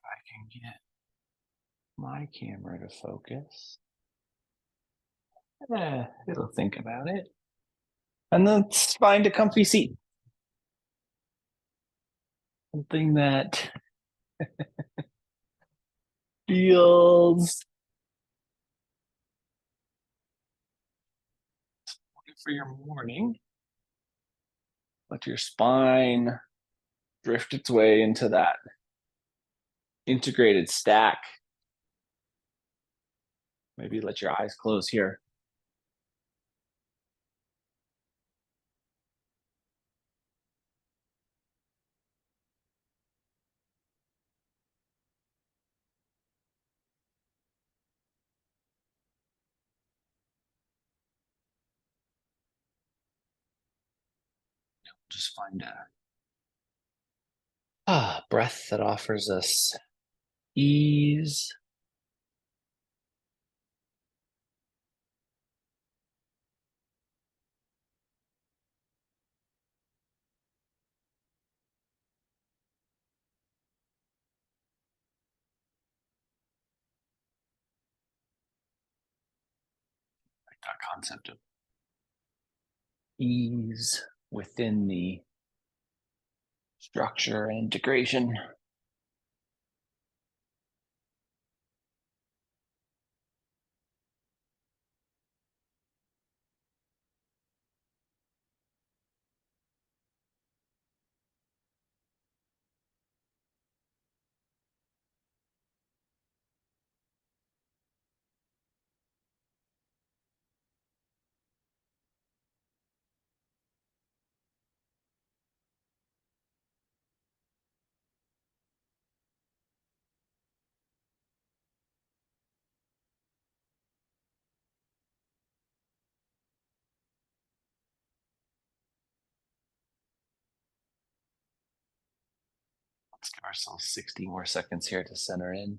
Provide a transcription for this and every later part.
I can get my camera to focus. It'll think about it. And let's find a comfy seat. Something that feels good for your morning. Let your spine drift its way into that integrated stack. Maybe let your eyes close here. Just find a breath that offers us ease. Like that concept of ease within the structure and integration. Let's give ourselves 60 more seconds here to center in.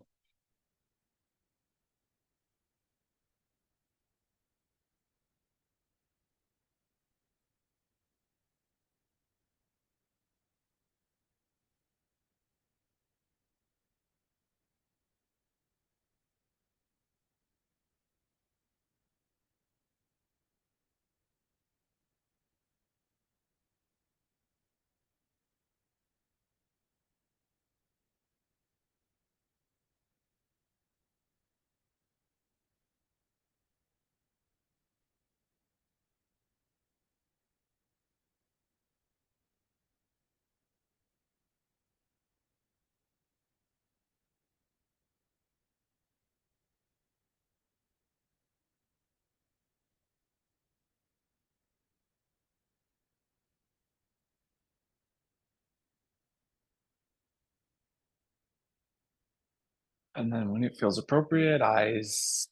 And then when it feels appropriate, eyes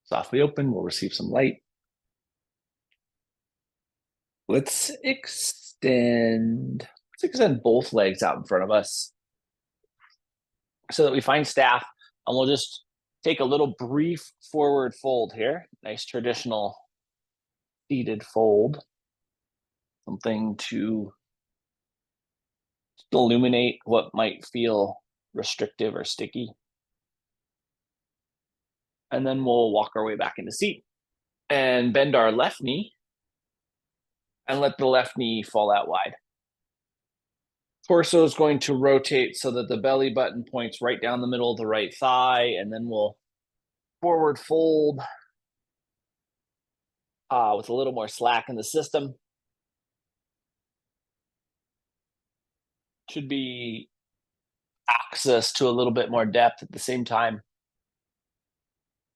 softly open, we'll receive some light. Let's extend both legs out in front of us so that we find staff, and we'll just take a little brief forward fold here. Nice traditional seated fold. Something to illuminate what might feel restrictive or sticky. And then we'll walk our way back into seat and bend our left knee and let the left knee fall out wide. Torso is going to rotate so that the belly button points right down the middle of the right thigh, and then we'll forward fold with a little more slack in the system. Should be access to a little bit more depth at the same time.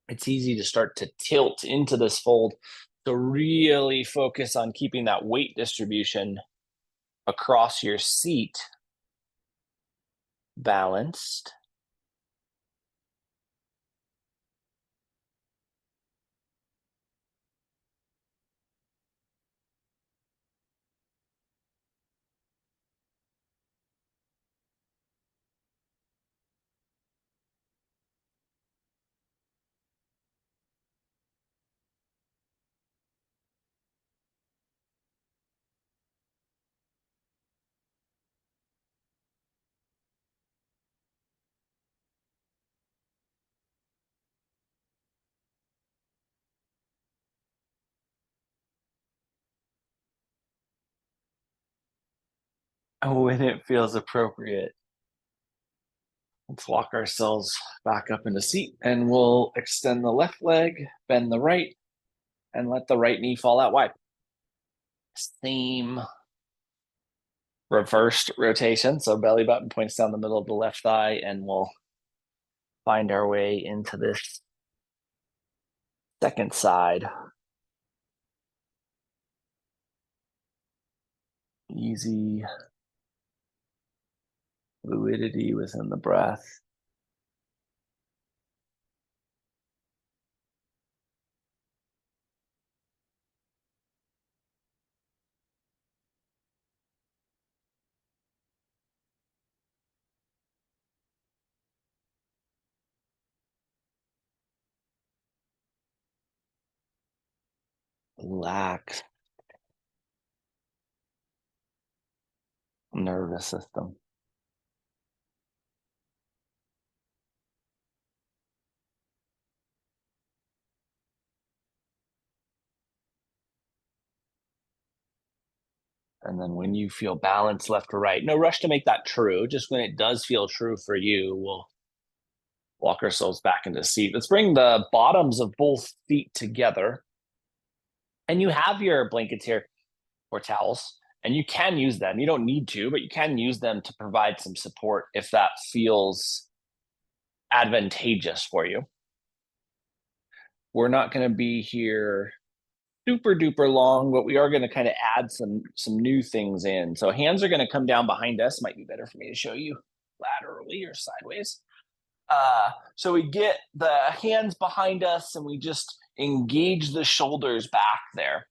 It's easy to start to tilt into this fold. So really focus on keeping that weight distribution across your seat balanced. when it feels appropriate. Let's walk ourselves back up into seat and we'll extend the left leg, bend the right, and let the right knee fall out wide. Same reversed rotation. So belly button points down the middle of the left thigh, and we'll find our way into this second side. Easy fluidity within the breath. Relax nervous system. And then when you feel balance left to right, no rush to make that true. Just when it does feel true for you, we'll walk ourselves back into seat. Let's bring the bottoms of both feet together. And you have your blankets here or towels, and you can use them. You don't need to, but you can use them to provide some support if that feels advantageous for you. We're not going to be here super duper long, but we are going to kind of add some new things in. So hands are going to come down behind us. Might be better for me to show you laterally or sideways. So we get the hands behind us and we just engage the shoulders back there.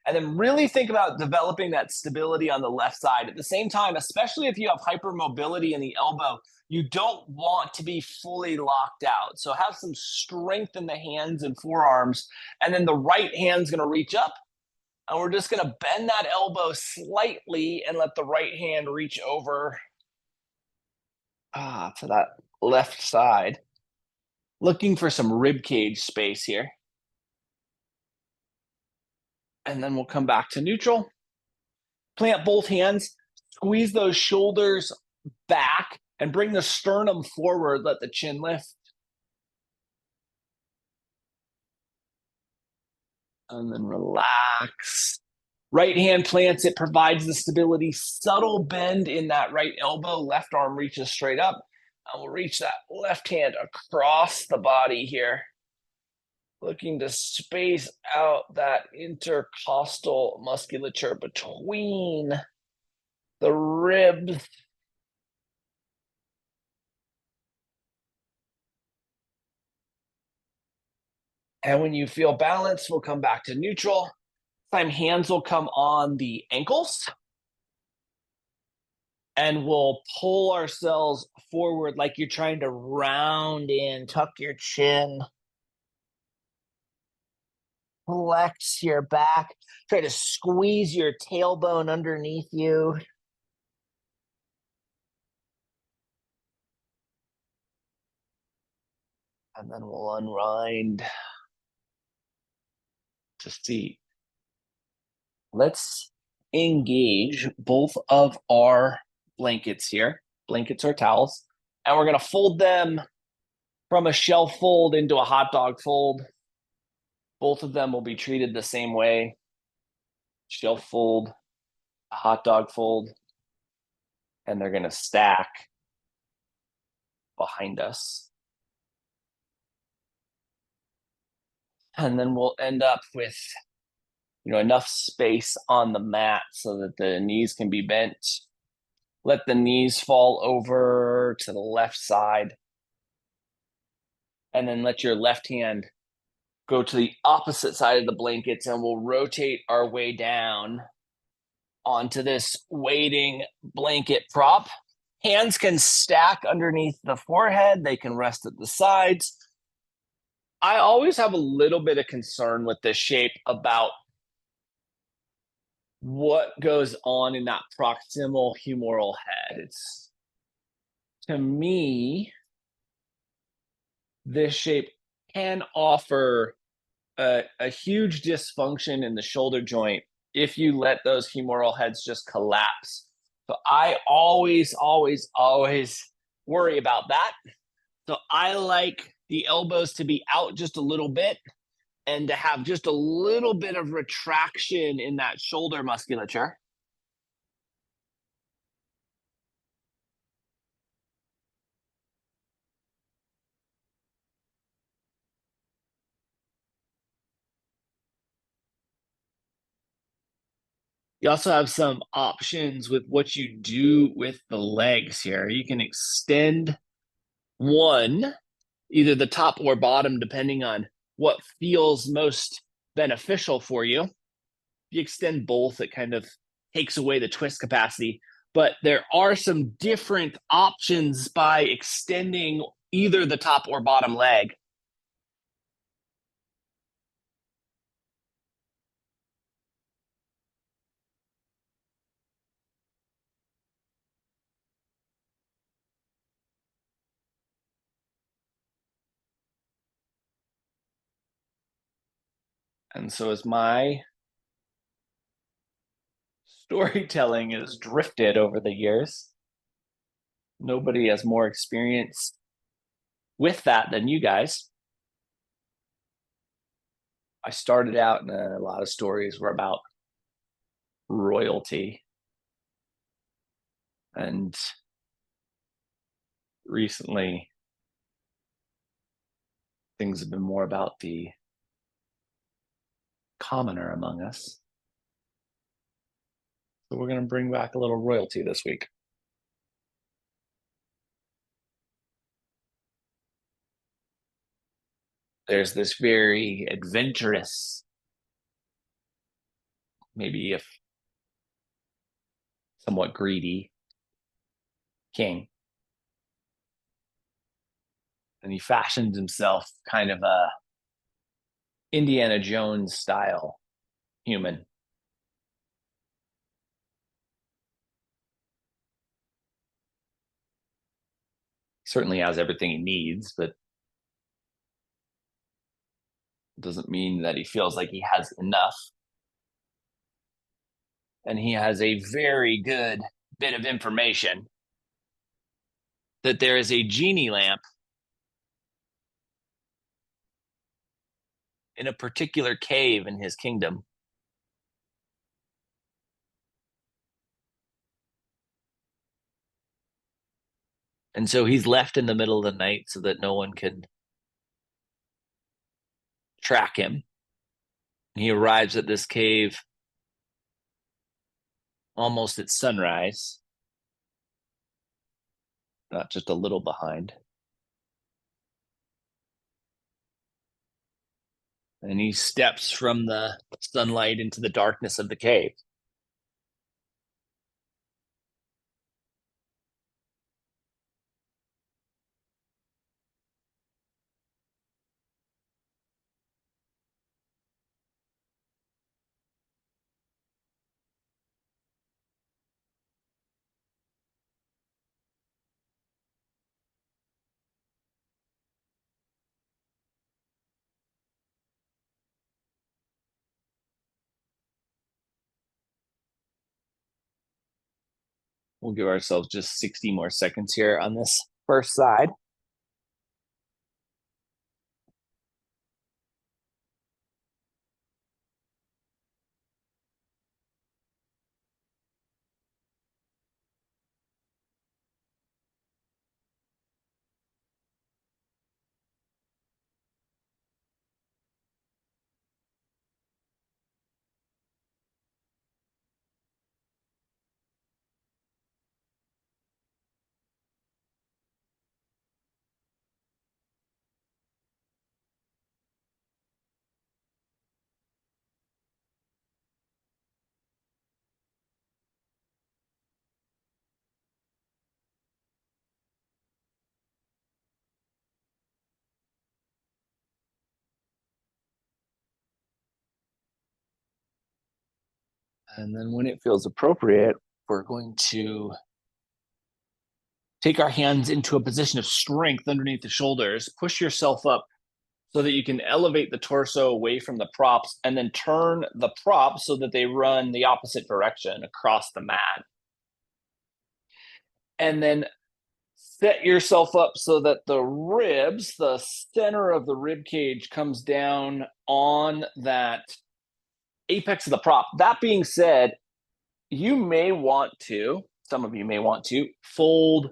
And then really think about developing that stability on the left side. At the same time, especially if you have hypermobility in the elbow, you don't want to be fully locked out. So have some strength in the hands and forearms. And then the right hand's going to reach up. And we're just going to bend that elbow slightly and let the right hand reach over to that left side. Looking for some rib cage space here. And then we'll come back to neutral. Plant both hands, squeeze those shoulders back, and bring the sternum forward. Let the chin lift. And then relax. Right hand plants, it provides the stability. Subtle bend in that right elbow. Left arm reaches straight up. And we'll reach that left hand across the body here. Looking to space out that intercostal musculature between the ribs. And when you feel balanced, we'll come back to neutral. Time hands will come on the ankles. And we'll pull ourselves forward like you're trying to round in, tuck your chin. Flex your back. Try to squeeze your tailbone underneath you. And then we'll unwind to seat. Let's engage both of our blankets here, blankets or towels, and we're going to fold them from a shelf fold into a hot dog fold. Both of them will be treated the same way. Shelf fold, a hot dog fold, and they're going to stack behind us. And then we'll end up with enough space on the mat so that the knees can be bent. Let the knees fall over to the left side. And then let your left hand go to the opposite side of the blankets, and we'll rotate our way down onto this waiting blanket prop. Hands can stack underneath the forehead. They can rest at the sides. I always have a little bit of concern with this shape about what goes on in that proximal humeral head. It's, to me, this shape can offer a huge dysfunction in the shoulder joint if you let those humeral heads just collapse So I always worry about that. So I like the elbows to be out just a little bit and to have just a little bit of retraction in that shoulder musculature. You also have some options with what you do with the legs here. You can extend one, either the top or bottom, depending on what feels most beneficial for you. If you extend both, it kind of takes away the twist capacity. But there are some different options by extending either the top or bottom leg. And so as my storytelling has drifted over the years, nobody has more experience with that than you guys. I started out, and a lot of stories were about royalty. And recently, things have been more about the commoner among us. So we're going to bring back a little royalty this week. There's this very adventurous, maybe if somewhat greedy king. And he fashions himself kind of a Indiana Jones style human. Certainly has everything he needs, but doesn't mean that he feels like he has enough. And he has a very good bit of information that there is a genie lamp in a particular cave in his kingdom. And so he's left in the middle of the night so that no one can track him. He arrives at this cave almost at sunrise, not just a little behind. And he steps from the sunlight into the darkness of the cave. We'll give ourselves just 60 more seconds here on this first side. And then when it feels appropriate, we're going to take our hands into a position of strength underneath the shoulders, push yourself up so that you can elevate the torso away from the props, and then turn the props so that they run the opposite direction across the mat. And then set yourself up so that the ribs, the center of the rib cage, comes down on that apex of the prop. That being said, you may want to, some of you may want to, fold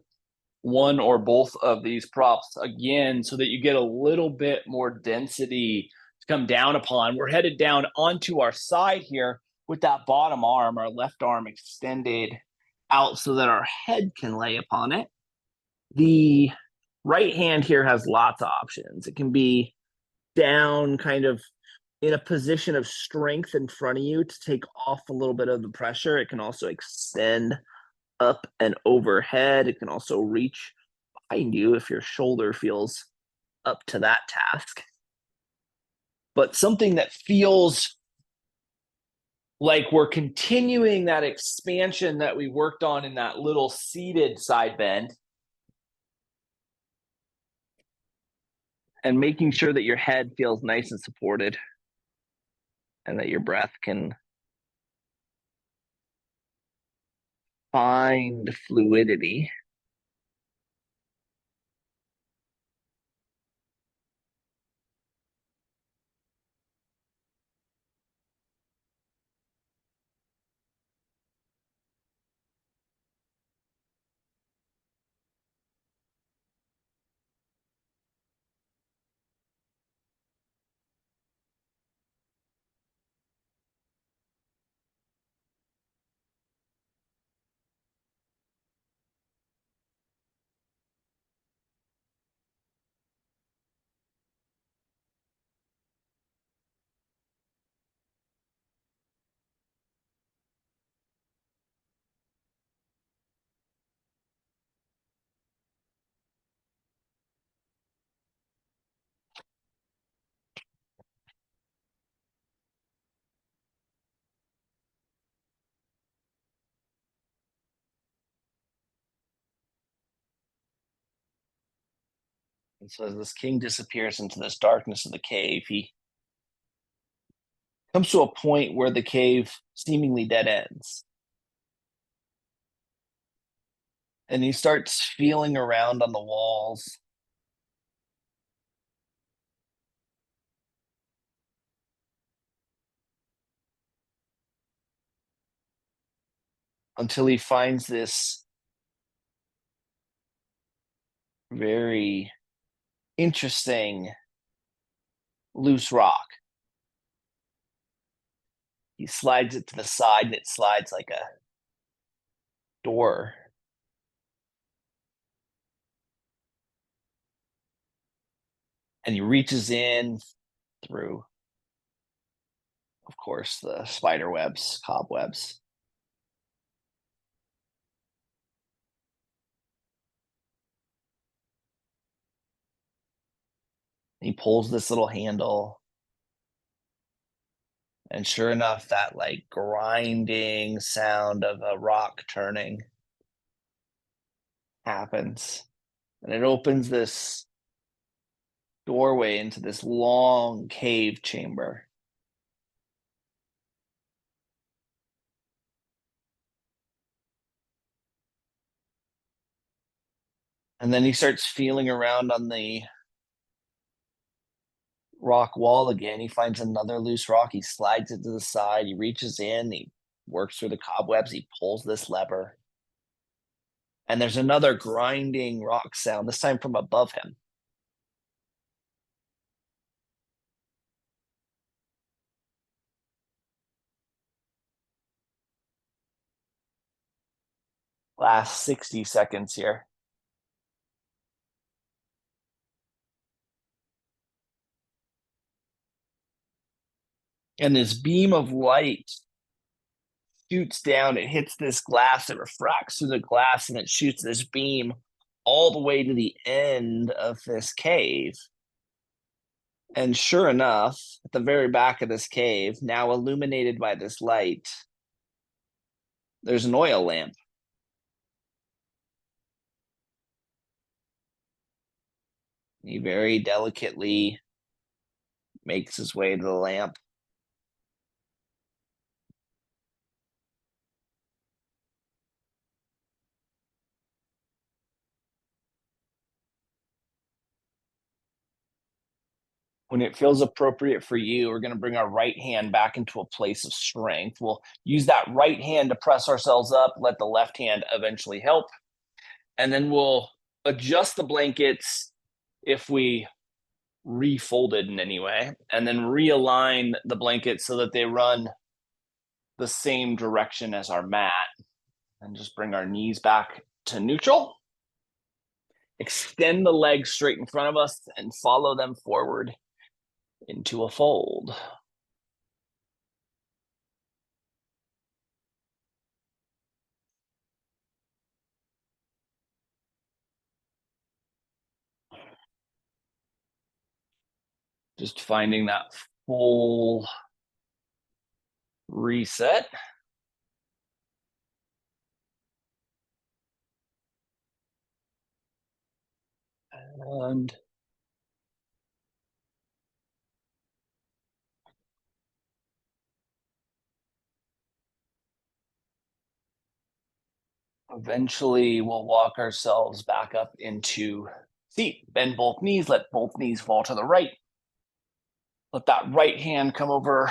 one or both of these props again so that you get a little bit more density to come down upon. We're headed down onto our side here with that bottom arm, our left arm extended out so that our head can lay upon it. The right hand here has lots of options. It can be down kind of in a position of strength in front of you to take off a little bit of the pressure. It can also extend up and overhead. It can also reach behind you if your shoulder feels up to that task. But something that feels like we're continuing that expansion that we worked on in that little seated side bend, and making sure that your head feels nice and supported and that your breath can find fluidity. And so as this king disappears into this darkness of the cave, he comes to a point where the cave seemingly dead ends. And he starts feeling around on the walls. Until he finds this very interesting loose rock. He slides it to the side and it slides like a door. And he reaches in through, of course, the spider webs, cobwebs. He pulls this little handle. And sure enough, that like grinding sound of a rock turning happens. And it opens this doorway into this long cave chamber. And then he starts feeling around on the rock wall again. He finds another loose rock. He slides it to the side. He reaches in. He works through the cobwebs. He pulls this lever. And there's another grinding rock sound, this time from above him. Last 60 seconds here. And this beam of light shoots down. It hits this glass. It refracts through the glass and it shoots this beam all the way to the end of this cave. And sure enough, at the very back of this cave, now illuminated by this light, there's an oil lamp. He very delicately makes his way to the lamp. When it feels appropriate for you, we're going to bring our right hand back into a place of strength. We'll use that right hand to press ourselves up, let the left hand eventually help. And then we'll adjust the blankets if we refolded in any way, and then realign the blankets so that they run the same direction as our mat. And just bring our knees back to neutral. Extend the legs straight in front of us and follow them forward into a fold. Just finding that full reset. And eventually we'll walk ourselves back up into seat. Bend both knees, let both knees fall to the right. Let that right hand come over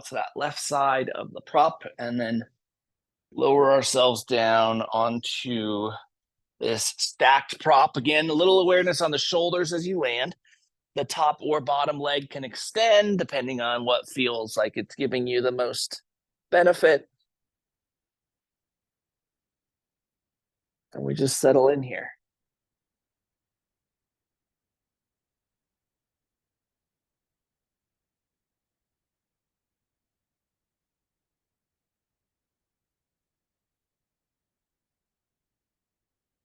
to that left side of the prop, and then lower ourselves down onto this stacked prop. Again, a little awareness on the shoulders as you land. The top or bottom leg can extend depending on what feels like it's giving you the most benefit. And we just settle in here.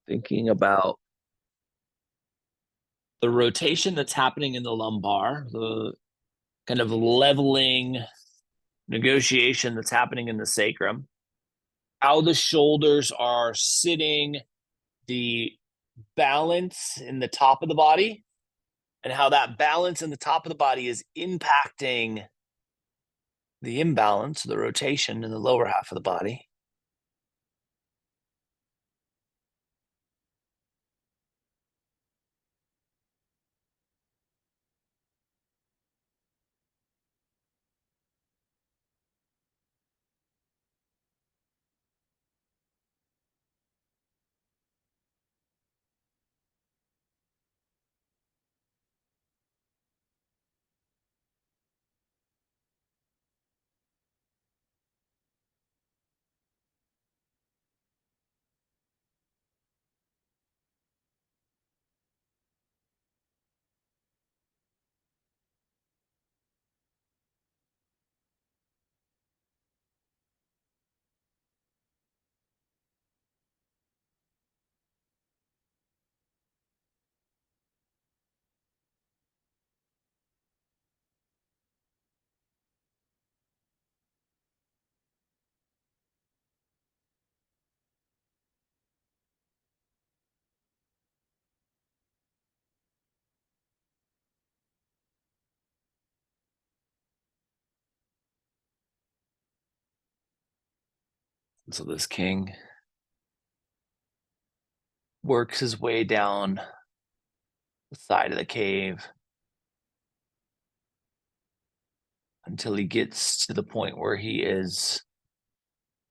Thinking about the rotation that's happening in the lumbar, the kind of leveling negotiation that's happening in the sacrum, how the shoulders are sitting, the balance in the top of the body, and how that balance in the top of the body is impacting the imbalance, the rotation in the lower half of the body. So this king works his way down the side of the cave until he gets to the point where he is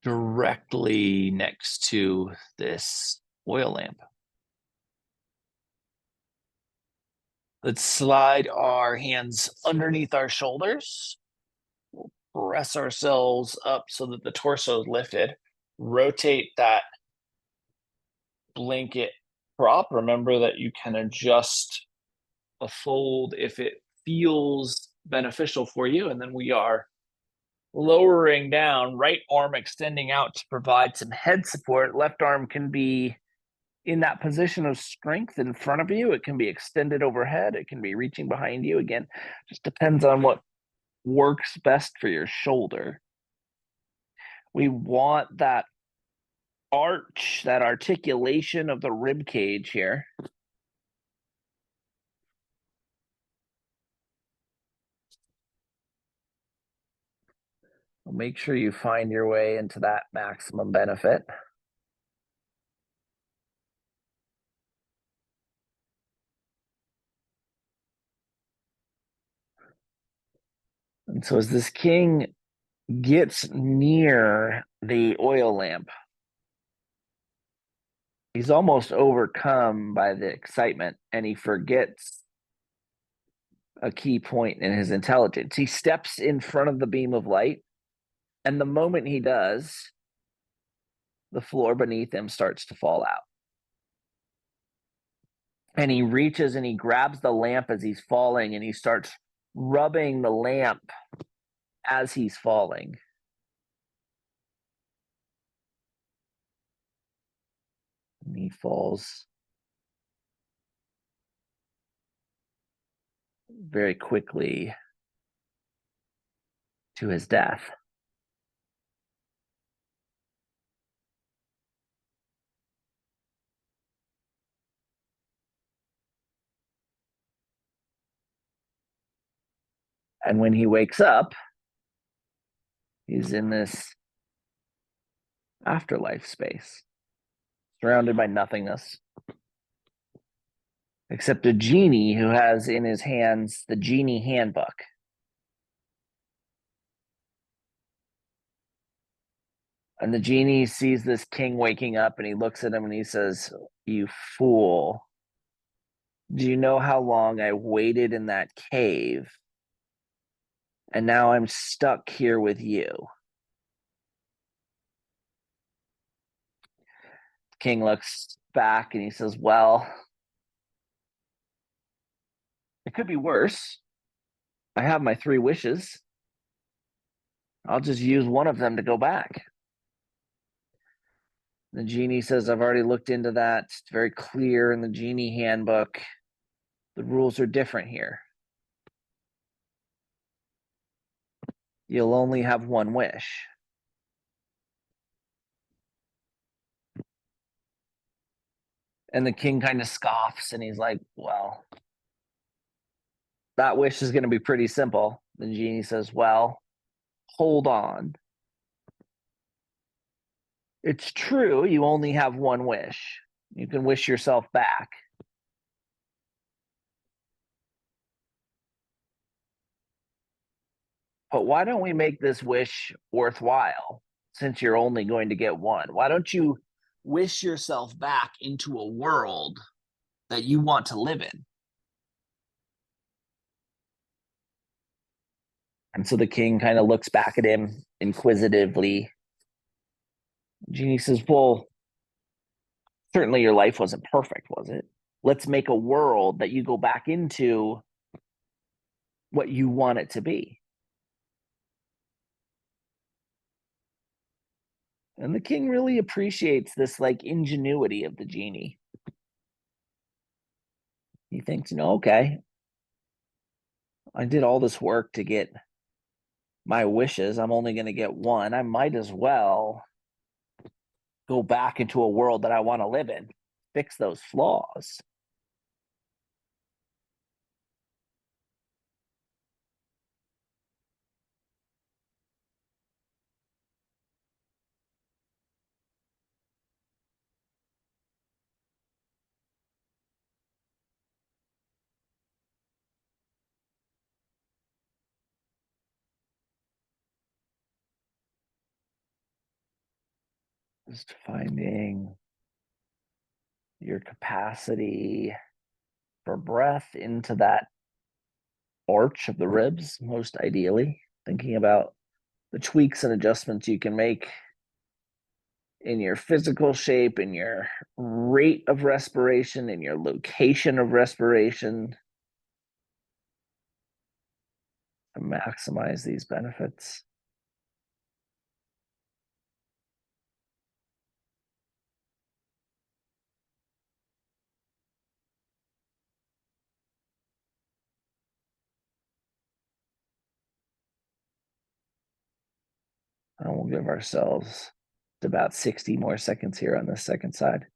directly next to this oil lamp. Let's slide our hands underneath our shoulders. We'll press ourselves up so that the torso is lifted. Rotate that blanket prop. Remember that you can adjust a fold if it feels beneficial for you. And then we are lowering down, right arm extending out to provide some head support. Left arm can be in that position of strength in front of you. It can be extended overhead. It can be reaching behind you. Again, just depends on what works best for your shoulder. We want that arch, that articulation of the rib cage here. Make sure you find your way into that maximum benefit. And so as this king gets near the oil lamp, he's almost overcome by the excitement and he forgets a key point in his intelligence. He steps in front of the beam of light, and the moment he does, the floor beneath him starts to fall out. And he reaches and he grabs the lamp as he's falling and he starts rubbing the lamp as he's falling. And he falls very quickly to his death. And when he wakes up, he's in this afterlife space, surrounded by nothingness, except a genie who has in his hands the genie handbook. And the genie sees this king waking up and he looks at him and he says, "You fool. Do you know how long I waited in that cave? And now I'm stuck here with you." The king looks back and he says, "Well, it could be worse. I have my three wishes. I'll just use one of them to go back." The genie says, "I've already looked into that. It's very clear in the genie handbook. The rules are different here. You'll only have one wish." And the king kind of scoffs and he's like, "Well, that wish is going to be pretty simple." The genie says, "Well, hold on. It's true, you only have one wish. You can wish yourself back. But why don't we make this wish worthwhile since you're only going to get one? Why don't you wish yourself back into a world that you want to live in?" And so the king kind of looks back at him inquisitively. Genie says, "Well, certainly your life wasn't perfect, was it? Let's make a world that you go back into what you want it to be." And the king really appreciates this like ingenuity of the genie. He thinks, okay, I did all this work to get my wishes. I'm only going to get one. I might as well go back into a world that I want to live in, fix those flaws. Just finding your capacity for breath into that arch of the ribs, most ideally, thinking about the tweaks and adjustments you can make in your physical shape, in your rate of respiration, in your location of respiration to maximize these benefits. And we'll give ourselves about 60 more seconds here on this second side.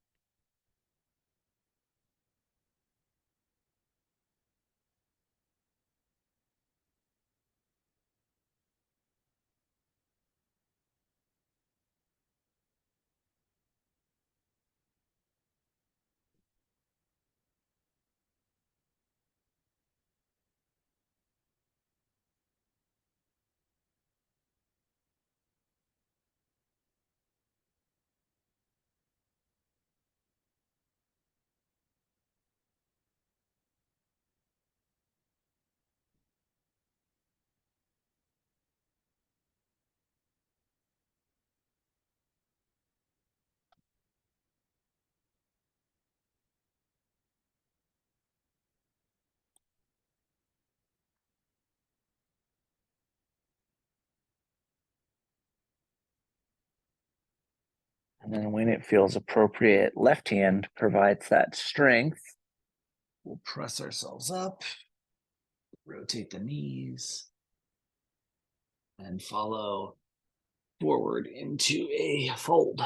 And when it feels appropriate, left hand provides that strength. We'll press ourselves up, rotate the knees, and follow forward into a fold.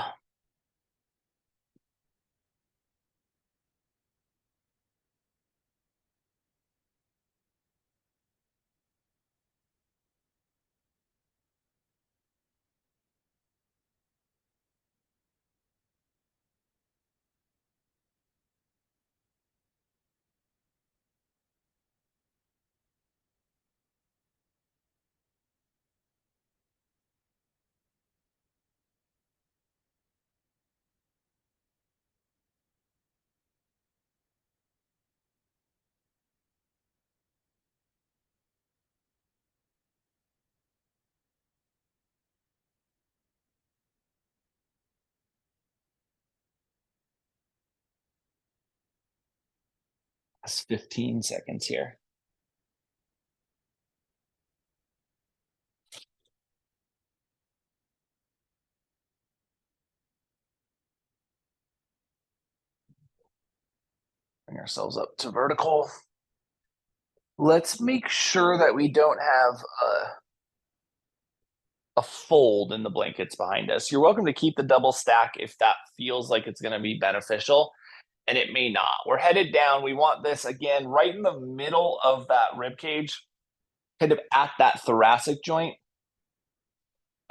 That's 15 seconds here. Bring ourselves up to vertical. Let's make sure that we don't have a fold in the blankets behind us. You're welcome to keep the double stack if that feels like it's going to be beneficial, and it may not. We're headed down. We want this again right in the middle of that rib cage, kind of at that thoracic joint.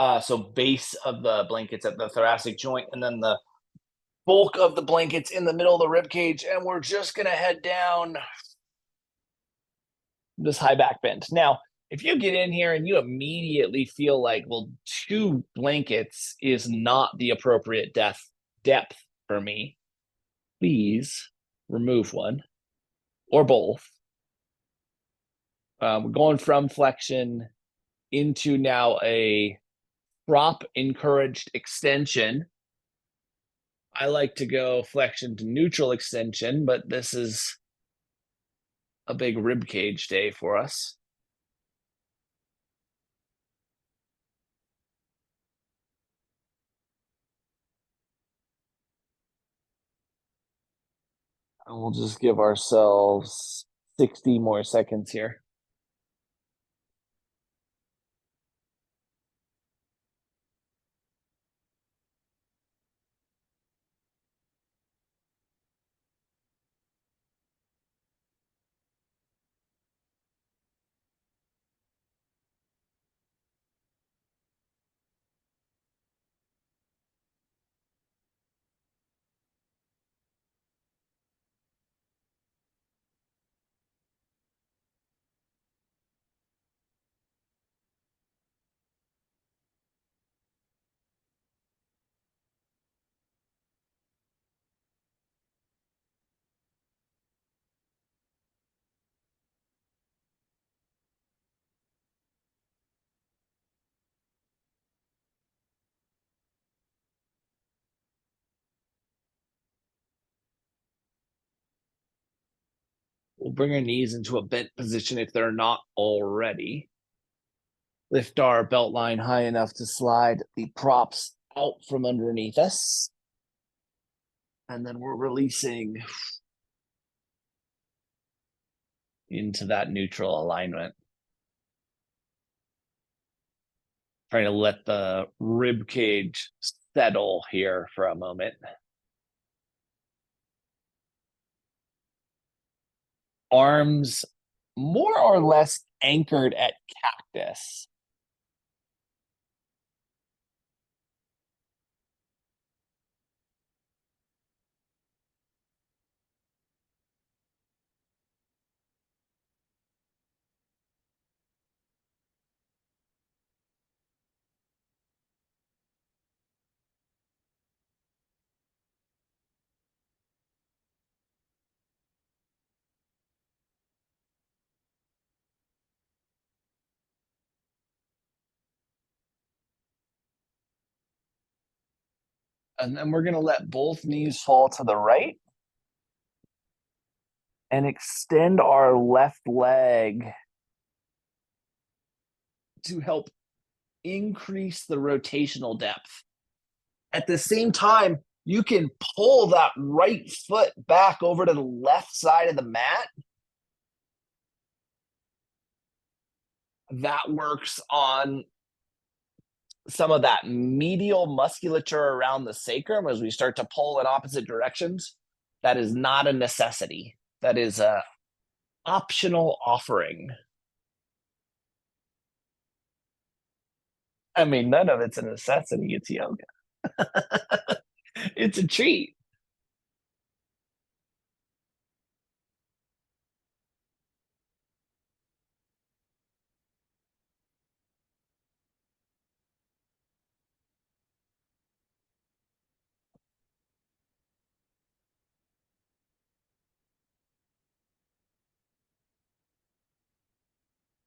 So base of the blankets at the thoracic joint, and then the bulk of the blankets in the middle of the rib cage. And we're just going to head down this high back bend. Now, if you get in here and you immediately feel like, well, 2 blankets is not the appropriate depth for me, please remove one or both. We're going from flexion into now a prop encouraged extension. I like to go flexion to neutral extension, but this is a big rib cage day for us. And we'll just give ourselves 60 more seconds here. We'll bring our knees into a bent position if they're not already. Lift our belt line high enough to slide the props out from underneath us. And then we're releasing into that neutral alignment. Trying to let the rib cage settle here for a moment. Arms more or less anchored at cactus. And then we're going to let both knees fall to the right and extend our left leg to help increase the rotational depth. At the same time, you can pull that right foot back over to the left side of the mat. That works on some of that medial musculature around the sacrum as we start to pull in opposite directions. That is not a necessity. That is a optional offering. I mean, none of it's a necessity. It's yoga. It's a treat.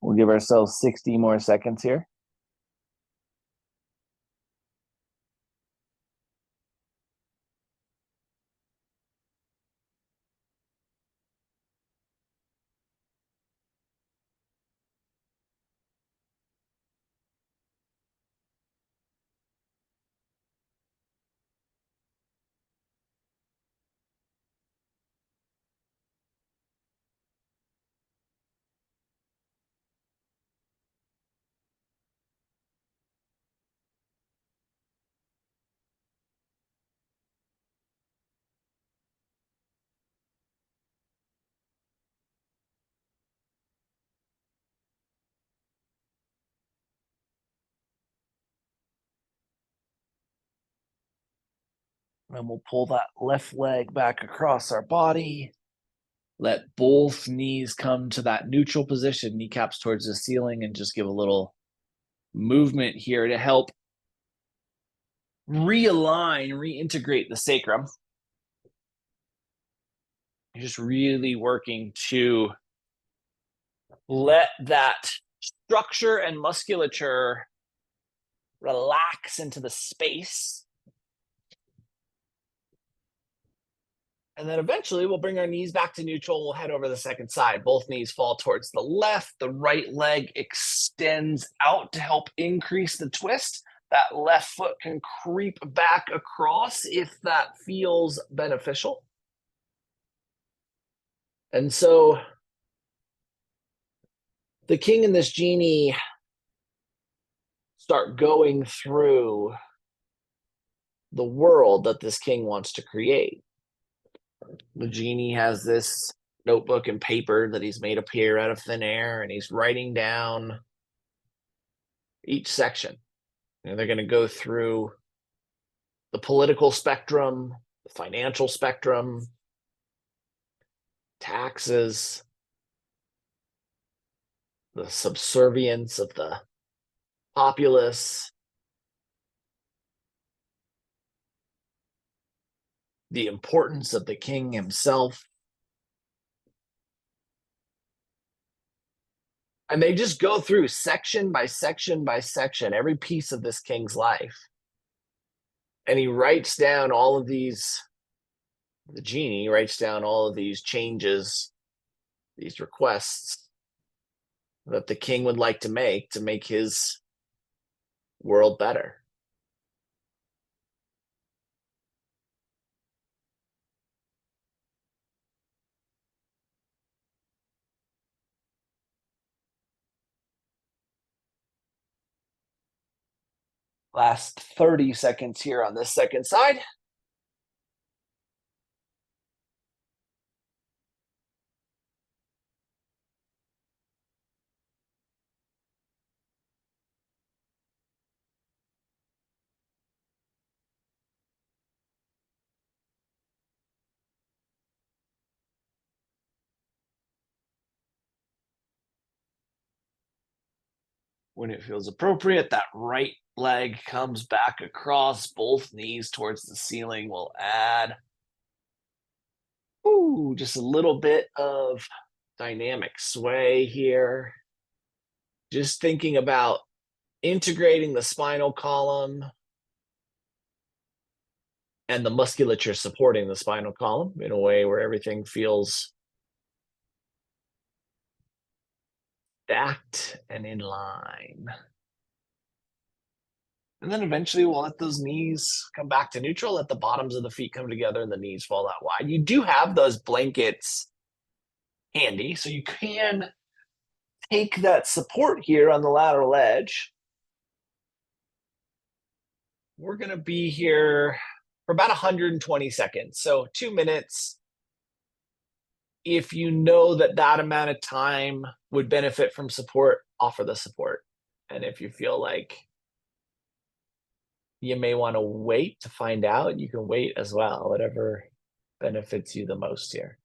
We'll give ourselves 60 more seconds here. And we'll pull that left leg back across our body. Let both knees come to that neutral position, kneecaps towards the ceiling, and just give a little movement here to help realign, reintegrate the sacrum. You're just really working to let that structure and musculature relax into the space. And then eventually we'll bring our knees back to neutral. We'll head over the second side. Both knees fall towards the left. The right leg extends out to help increase the twist. That left foot can creep back across if that feels beneficial. And so the king and this genie start going through the world that this king wants to create. The genie has this notebook and paper that he's made appear out of thin air, and he's writing down each section. And they're going to go through the political spectrum, the financial spectrum, taxes, the subservience of the populace, the importance of the king himself. And they just go through section by section by section, every piece of this king's life. And he writes down all of these, the genie writes down all of these changes, these requests that the king would like to make his world better. Last 30 seconds here on this second side. When it feels appropriate, that right leg comes back across, both knees towards the ceiling. We'll add just a little bit of dynamic sway here. Just thinking about integrating the spinal column and the musculature supporting the spinal column in a way where everything feels stacked and in line. And then eventually we'll let those knees come back to neutral, let the bottoms of the feet come together and the knees fall out wide. You do have those blankets handy, so you can take that support here on the lateral edge. We're going to be here for about 120 seconds, so 2 minutes. If you know that that amount of time would benefit from support, offer the support. And if you feel like you may want to wait to find out, you can wait as well, whatever benefits you the most here.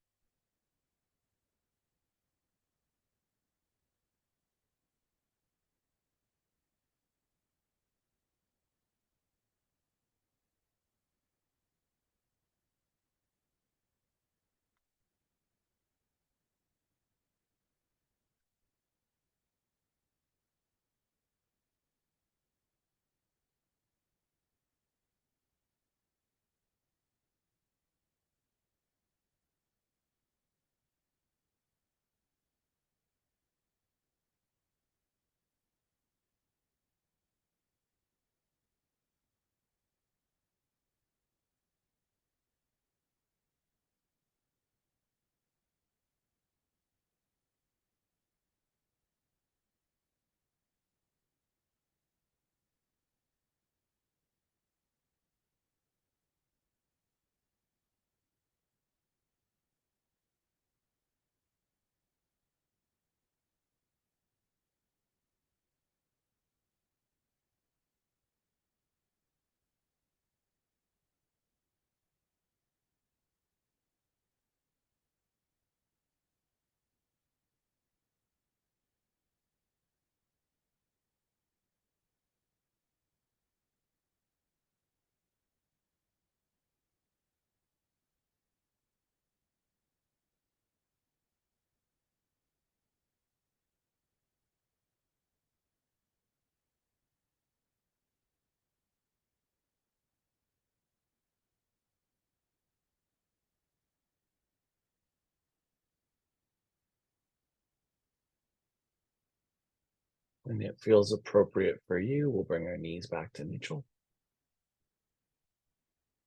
When it feels appropriate for you, we'll bring our knees back to neutral.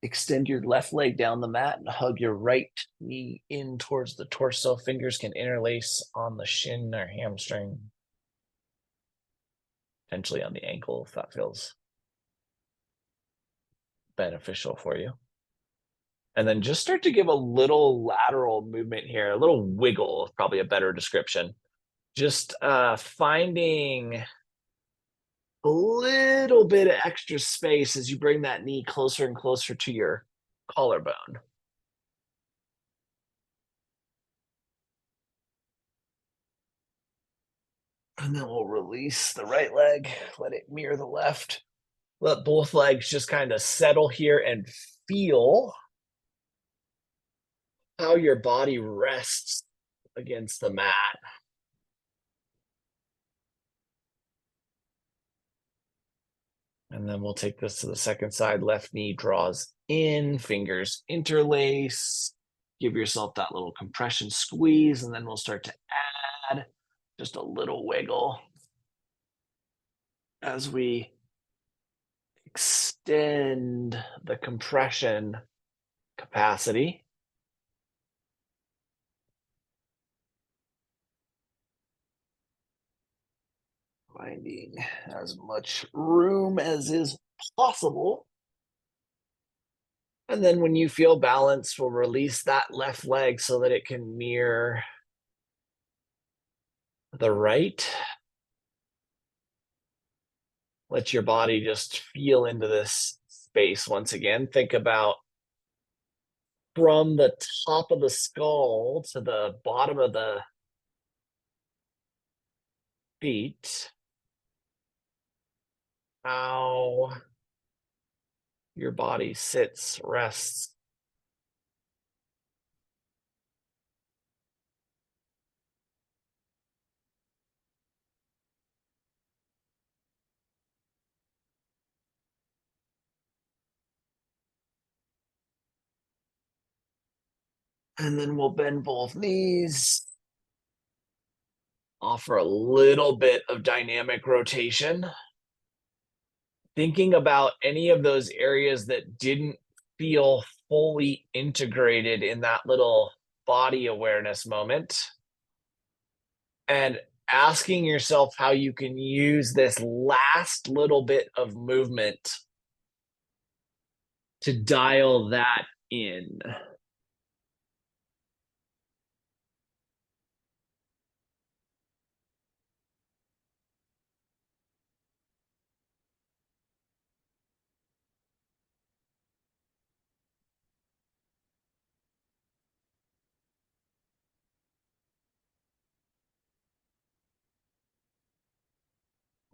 Extend your left leg down the mat and hug your right knee in towards the torso. Fingers can interlace on the shin or hamstring, potentially on the ankle if that feels beneficial for you. And then just start to give a little lateral movement here, a little wiggle is probably a better description. Just finding a little bit of extra space as you bring that knee closer and closer to your collarbone. And then we'll release the right leg, let it mirror the left. Let both legs just kind of settle here and feel how your body rests against the mat. And then we'll take this to the second side. Left knee draws in, fingers interlace. Give yourself that little compression squeeze, and then we'll start to add just a little wiggle as we extend the compression capacity. Finding as much room as is possible. And then when you feel balanced, we'll release that left leg so that it can mirror the right. Let your body just feel into this space once again. Think about from the top of the skull to the bottom of the feet, how your body sits, rests. And then we'll bend both knees. Offer a little bit of dynamic rotation. thinking about any of those areas that didn't feel fully integrated in that little body awareness moment, and asking yourself how you can use this last little bit of movement to dial that in.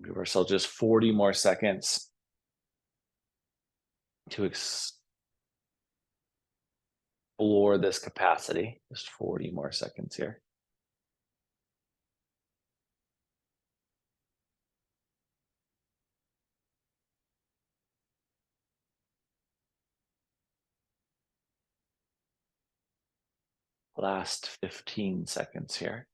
Give ourselves just 40 more seconds to explore this capacity. Just 40 more seconds here. Last 15 seconds here.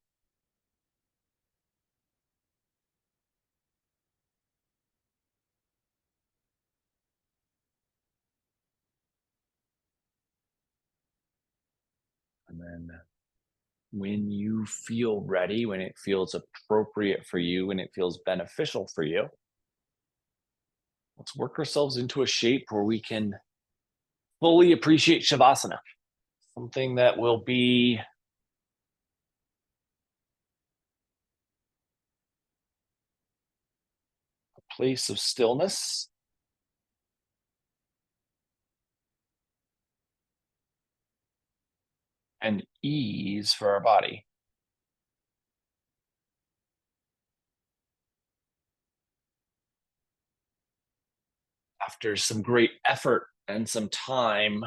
And then when you feel ready, when it feels appropriate for you, when it feels beneficial for you, let's work ourselves into a shape where we can fully appreciate Shavasana, something that will be a place of stillness and ease for our body. After some great effort and some time,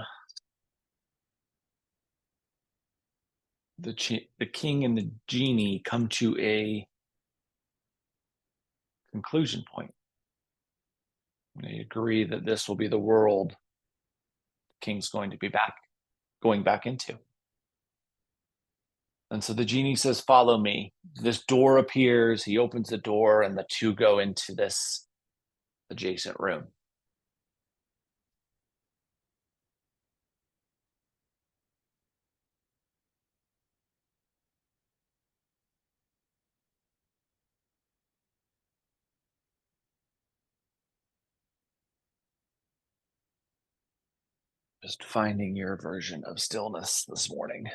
the king and the genie come to a conclusion point. They agree that this will be the world the king's going to be going back into. And so the genie says, "Follow me." This door appears, he opens the door, and the two go into this adjacent room. Just finding your version of stillness this morning.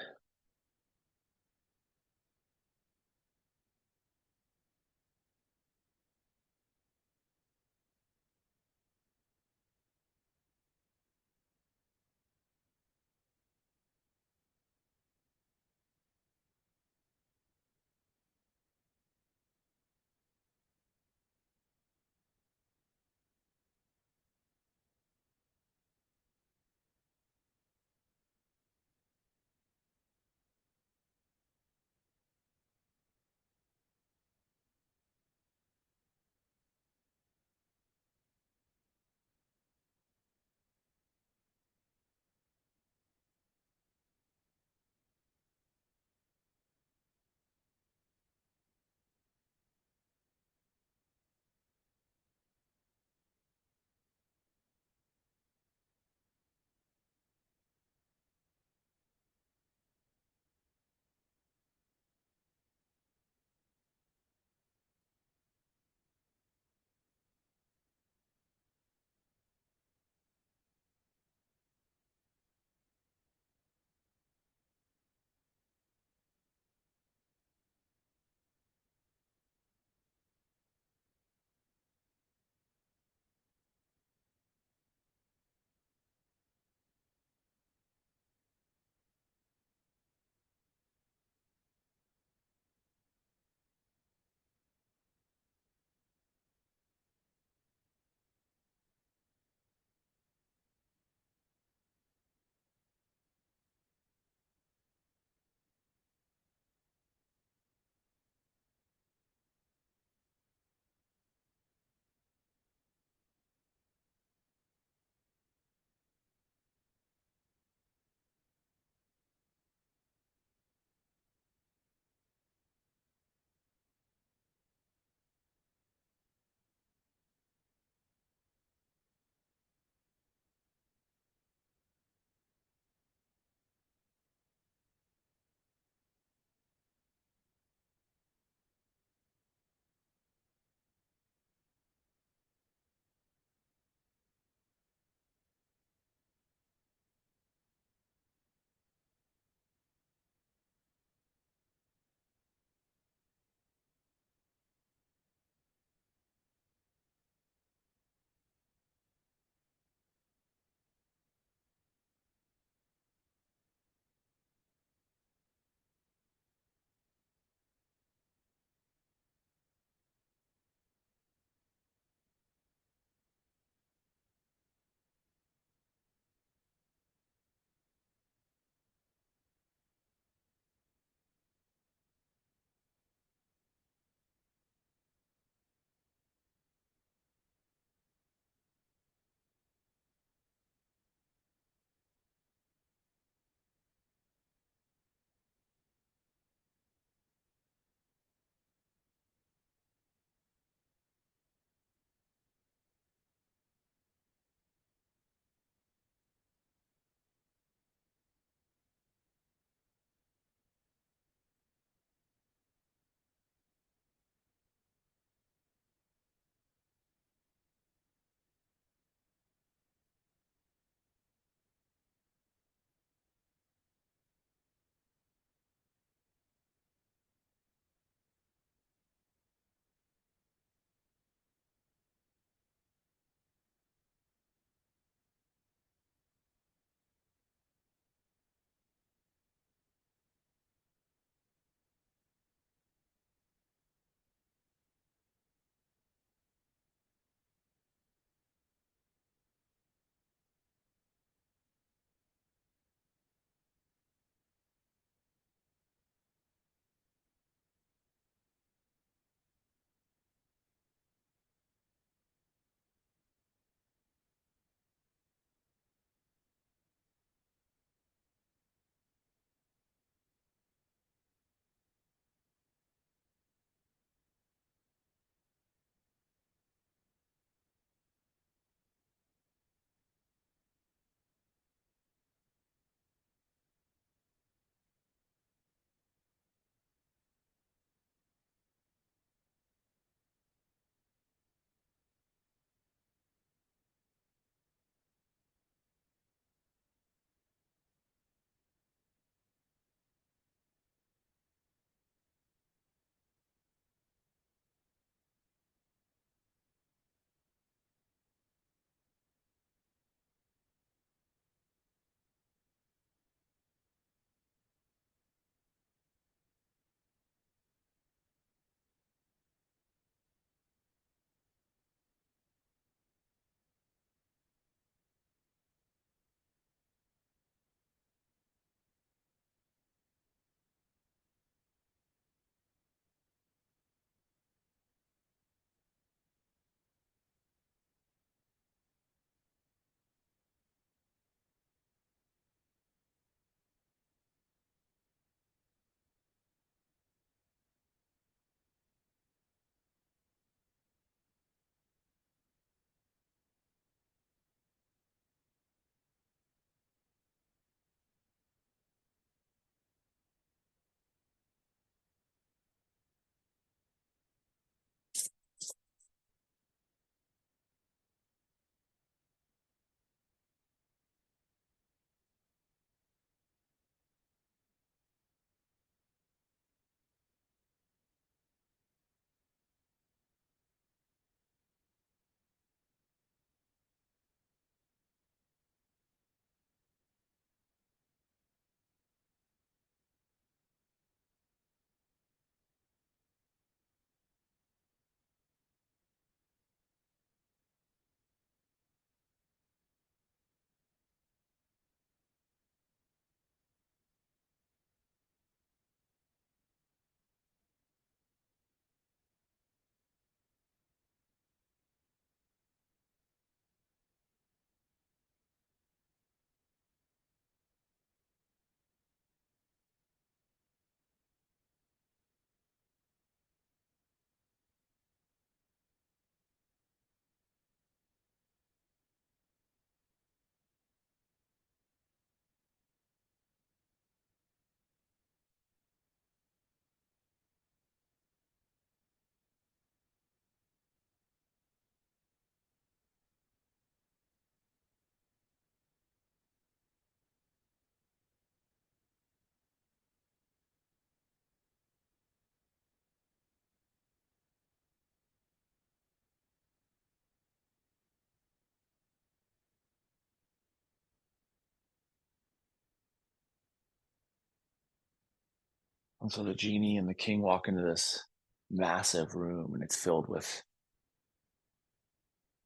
And so the genie and the king walk into this massive room, and it's filled with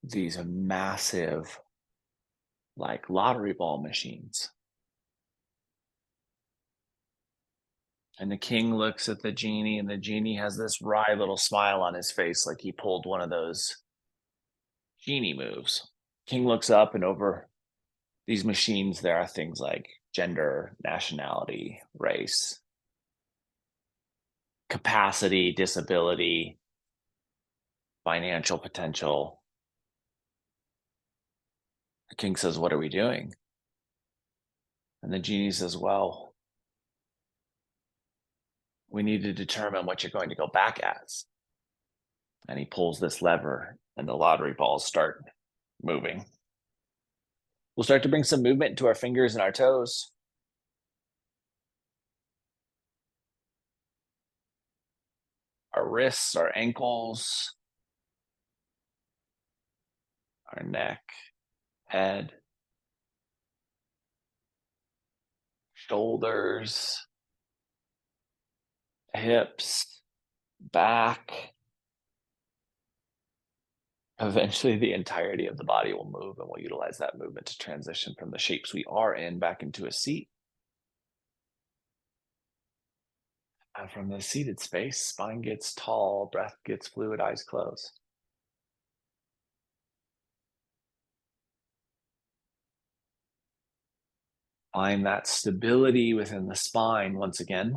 these massive, like, lottery ball machines. And the king looks at the genie, and the genie has this wry little smile on his face, like he pulled one of those genie moves. King looks up, and over these machines, there are things like gender, nationality, race, capacity, disability, financial potential. The king says, "What are we doing?" And the genie says, "Well, we need to determine what you're going to go back as." And he pulls this lever, and the lottery balls start moving. We'll start to bring some movement into our fingers and our toes. Our wrists, our ankles, our neck, head, shoulders, hips, back. Eventually, the entirety of the body will move, and we'll utilize that movement to transition from the shapes we are in back into a seat. And from the seated space, spine gets tall, breath gets fluid, eyes closed. Find that stability within the spine once again.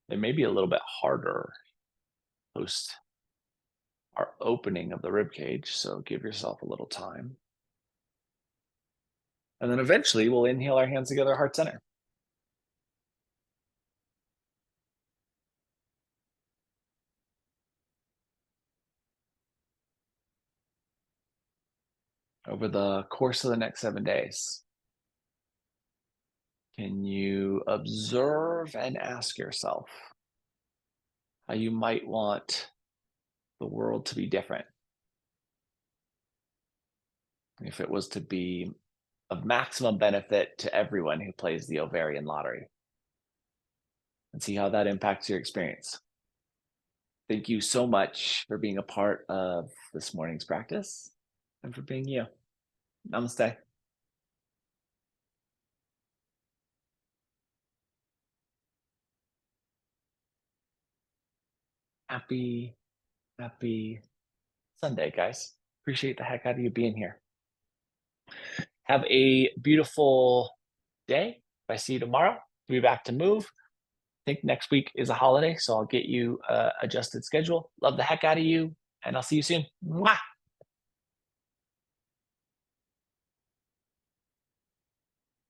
It may be a little bit harder post our opening of the rib cage, so give yourself a little time. And then eventually we'll inhale our hands together, heart center. Over the course of the next 7 days, can you observe and ask yourself how you might want the world to be different if it was to be of maximum benefit to everyone who plays the ovarian lottery, and see how that impacts your experience. Thank you so much for being a part of this morning's practice and for being you. Namaste. Happy Sunday, guys. Appreciate the heck out of you being here. Have a beautiful day. If I see you tomorrow, we'll be back to move. I think next week is a holiday, so I'll get you adjusted schedule. Love the heck out of you, and I'll see you soon. Mwah!